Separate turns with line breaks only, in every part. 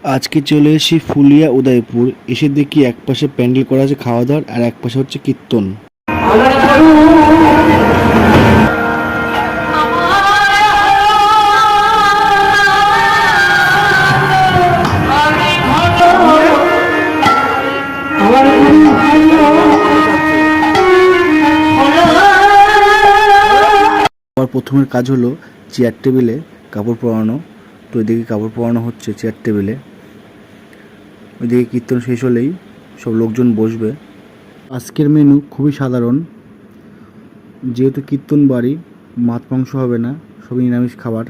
আজকে চলে এসেছি ফুলিয়া উদয়পুর। এসে দেখি এক পাশে প্যান্ডেল করা আছে খাওয়া দাওয়ার, আর এক পাশে হচ্ছে কীর্তন। আমার প্রথমের কাজ হলো চেয়ার টেবিলে কাপড় পরানো। তো এদিকে কাপড় পরানো হচ্ছে চেয়ার টেবিলে। ওইদিকে কীর্তন শেষ হলেই সব লোকজন বসবে। আজকের মেনু খুবই সাধারণ, যেহেতু কীর্তন বাড়ি, মাছ মাংস হবে না, সবই নিরামিষ খাবার।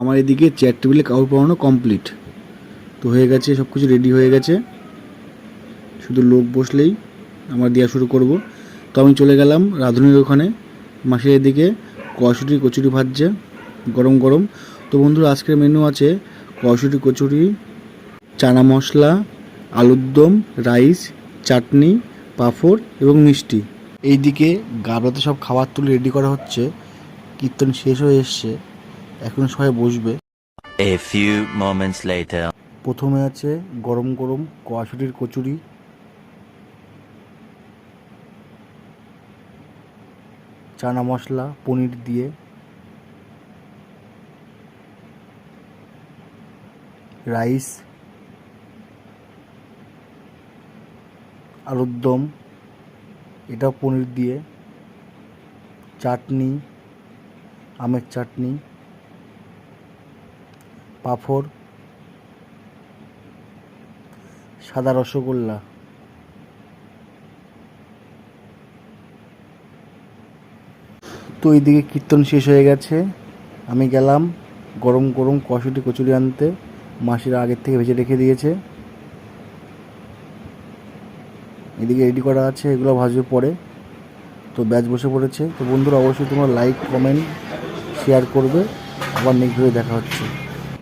আমার এদিকে চেয়ার টেবিলে কাপড় পরানো কমপ্লিট, তো হয়ে গেছে, সব কিছু রেডি হয়ে গেছে, শুধু লোক বসলেই আমার দেওয়া শুরু করব। তো আমি চলে গেলাম রাঁধুনির ওখানে। মাসের এদিকে কড়াইশুঁটি কচুরি ভাজছে গরম গরম। তো বন্ধুরা, আজকের মেনু আছে কড়াইশুঁটি কচুরি, চানা মশলা, আলুর দম, রাইস, চাটনি, পাঁপড় এবং মিষ্টি। এইদিকে গাবলাতে সব খাবার তুলে রেডি করা হচ্ছে। কীর্তন শেষ হয়ে এসছে, এখন সবাই বসবে।
A few moments later.
প্রথমে আছে গরম গরম কড়াইশুঁটির কচুরি, চানা মশলা পনির দিয়ে, রাইস, আলুর দম, এটাও পনির দিয়ে, চাটনি, আমের চাটনি, পাঁপড়, সাদা রসগোল্লা। তো এইদিকে কীর্তন শেষ হয়ে গেছে, আমি গেলাম গরম গরম কড়াইশুঁটি কচুরি আনতে। মাসিরা আগের থেকে ভেজে রেখে দিয়েছে, এদিকে রেডি করা আছে, এগুলো ভাজবে পরে। তো ব্যাচ বসে পড়েছে। তো বন্ধুরা, অবশ্যই তোমরা লাইক, কমেন্ট, শেয়ার করবে। আবার নেক্সট ভিডিও দেখা হচ্ছে।